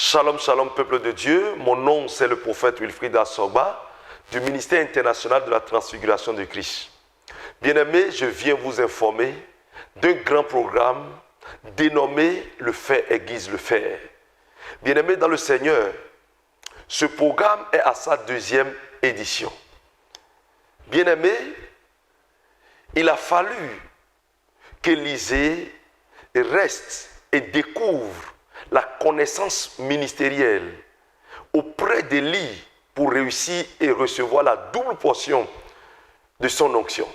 Shalom, shalom, peuple de Dieu. Mon nom, c'est le prophète Wilfried Assoba du ministère international de la transfiguration de Christ. Bien-aimés, je viens vous informer d'un grand programme dénommé « Le fait aiguise le fer ». Bien-aimés dans le Seigneur, ce programme est à sa deuxième édition. Bien-aimés, il a fallu qu'Élisée reste et découvre la connaissance ministérielle auprès d'Élie pour réussir et recevoir la double portion de son onction.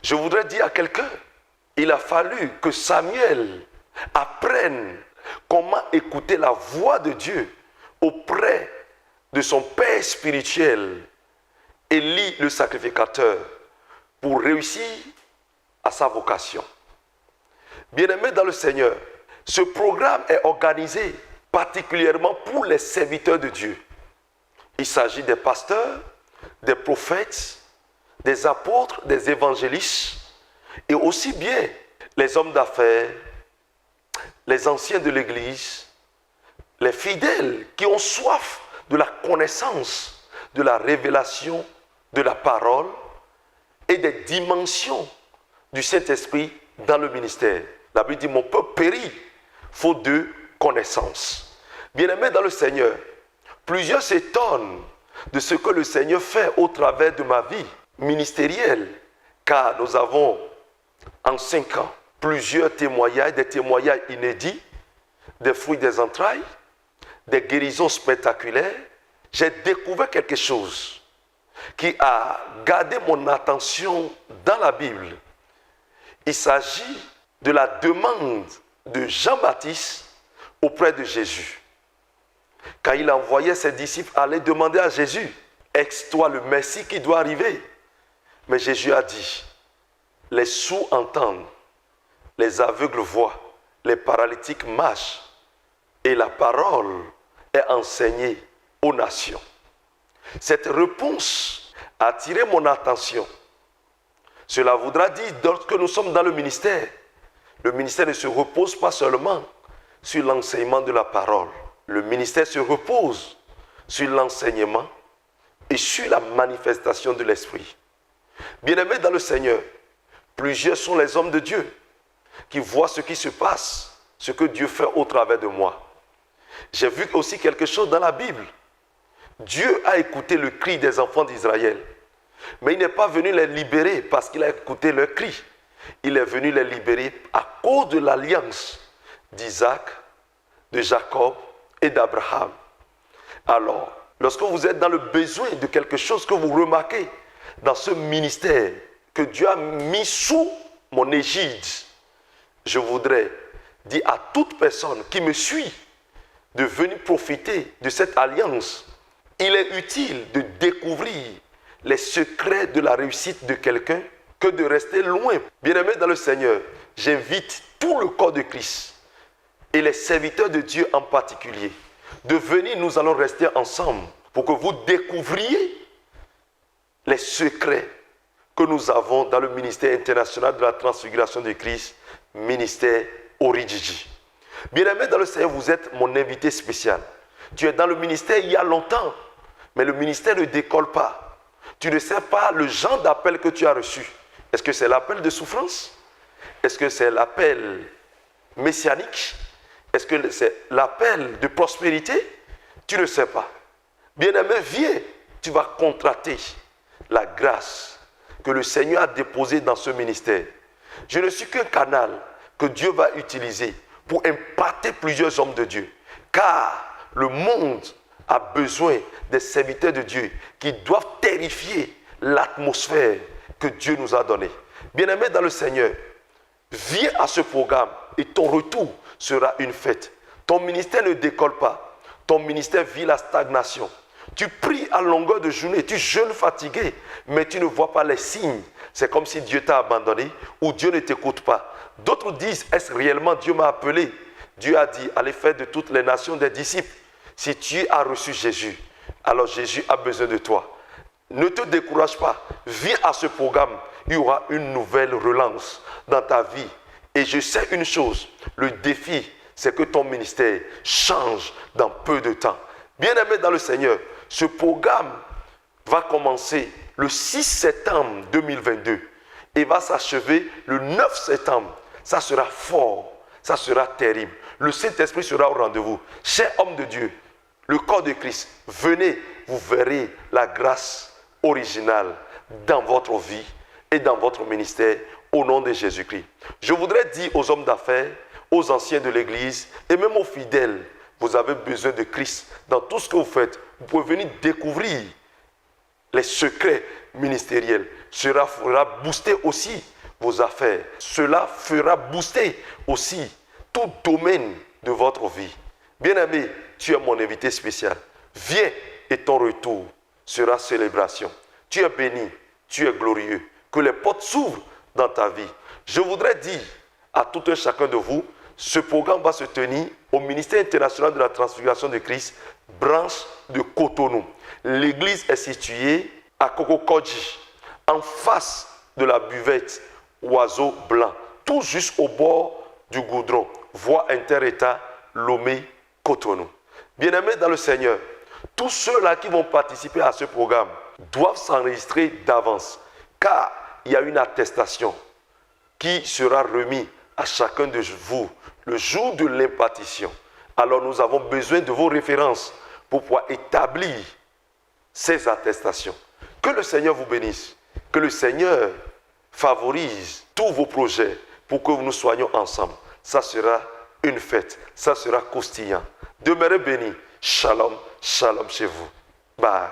Je voudrais dire à quelqu'un, il a fallu que Samuel apprenne comment écouter la voix de Dieu auprès de son père spirituel, Élie le sacrificateur, pour réussir à sa vocation. Bien-aimés dans le Seigneur, ce programme est organisé particulièrement pour les serviteurs de Dieu. Il s'agit des pasteurs, des prophètes, des apôtres, des évangélistes, et aussi bien les hommes d'affaires, les anciens de l'Église, les fidèles qui ont soif de la connaissance, de la révélation, de la parole et des dimensions du Saint-Esprit dans le ministère. La Bible dit, mon peuple périt faute de connaissance. Bien-aimés dans le Seigneur, plusieurs s'étonnent de ce que le Seigneur fait au travers de ma vie ministérielle, car nous avons en 5 ans plusieurs témoignages, des témoignages inédits, des fruits des entrailles, des guérisons spectaculaires. J'ai découvert quelque chose qui a gardé mon attention dans la Bible. Il s'agit de la demande de Jean-Baptiste auprès de Jésus. Quand il envoyait ses disciples aller demander à Jésus, est-ce toi le Messie qui doit arriver? Mais Jésus a dit, les sourds entendent, les aveugles voient, les paralytiques marchent, et la parole est enseignée aux nations. Cette réponse a attiré mon attention. Cela voudra dire, lorsque nous sommes dans le ministère ne se repose pas seulement sur l'enseignement de la parole. Le ministère se repose sur l'enseignement et sur la manifestation de l'Esprit. Bien-aimés dans le Seigneur, plusieurs sont les hommes de Dieu qui voient ce qui se passe, ce que Dieu fait au travers de moi. J'ai vu aussi quelque chose dans la Bible. Dieu a écouté le cri des enfants d'Israël, mais il n'est pas venu les libérer parce qu'il a écouté leur cri. Il est venu les libérer à cause de l'alliance d'Isaac, de Jacob et d'Abraham. Alors, lorsque vous êtes dans le besoin de quelque chose que vous remarquez dans ce ministère que Dieu a mis sous mon égide, je voudrais dire à toute personne qui me suit de venir profiter de cette alliance. Il est utile de découvrir les secrets de la réussite de quelqu'un que de rester loin. Bien-aimés dans le Seigneur, j'invite tout le corps de Christ et les serviteurs de Dieu en particulier de venir, nous allons rester ensemble pour que vous découvriez les secrets que nous avons dans le ministère international de la transfiguration de Christ, ministère Oridjiji. Bien-aimés dans le Seigneur, vous êtes mon invité spécial. Tu es dans le ministère il y a longtemps, mais le ministère ne décolle pas. Tu ne sais pas le genre d'appel que tu as reçu. Est-ce que c'est l'appel de souffrance? Est-ce que c'est l'appel messianique? Est-ce que c'est l'appel de prospérité? Tu ne sais pas. Bien-aimé, viens, tu vas contracter la grâce que le Seigneur a déposée dans ce ministère. Je ne suis qu'un canal que Dieu va utiliser pour impacter plusieurs hommes de Dieu. Car le monde a besoin des serviteurs de Dieu qui doivent terrifier l'atmosphère que Dieu nous a donnée. Bien-aimé dans le Seigneur, viens à ce programme et ton retour sera une fête. Ton ministère ne décolle pas. Ton ministère vit la stagnation. Tu pries à longueur de journée, tu jeûnes fatigué, mais tu ne vois pas les signes. C'est comme si Dieu t'a abandonné ou Dieu ne t'écoute pas. D'autres disent, est-ce réellement Dieu m'a appelé? Dieu a dit, allez faire de toutes les nations des disciples. Si tu as reçu Jésus, alors Jésus a besoin de toi. Ne te décourage pas. Viens à ce programme. Il y aura une nouvelle relance dans ta vie. Et je sais une chose, le défi, c'est que ton ministère change dans peu de temps. Bien-aimé dans le Seigneur, ce programme va commencer le 6 septembre 2022 et va s'achever le 9 septembre. Ça sera fort, ça sera terrible. Le Saint-Esprit sera au rendez-vous. Chers hommes de Dieu, le corps de Christ, venez, vous verrez la grâce originale dans votre vie et dans votre ministère au nom de Jésus-Christ. Je voudrais dire aux hommes d'affaires, aux anciens de l'Église et même aux fidèles, vous avez besoin de Christ dans tout ce que vous faites. Vous pouvez venir découvrir les secrets ministériels. Cela fera booster aussi vos affaires. Cela fera booster aussi tout domaine de votre vie. Bien-aimé, tu es mon invité spécial. Viens et ton retour sera célébration. Tu es béni, tu es glorieux. Que les portes s'ouvrent dans ta vie. Je voudrais dire à tout un chacun de vous, ce programme va se tenir au ministère international de la transfiguration de Christ, branche de Cotonou. L'église est située à Kokokodji, en face de la buvette Oiseau Blanc, tout juste au bord du goudron, voie inter-État Lomé Cotonou. Bien-aimés dans le Seigneur, tous ceux-là qui vont participer à ce programme doivent s'enregistrer d'avance, car il y a une attestation qui sera remise à chacun de vous le jour de l'impartition. Alors nous avons besoin de vos références pour pouvoir établir ces attestations. Que le Seigneur vous bénisse, que le Seigneur favorise tous vos projets pour que nous soyons ensemble. Ça sera une fête, ça sera croustillant. Demeurez bénis. Shalom, shalom chez vous. Bye.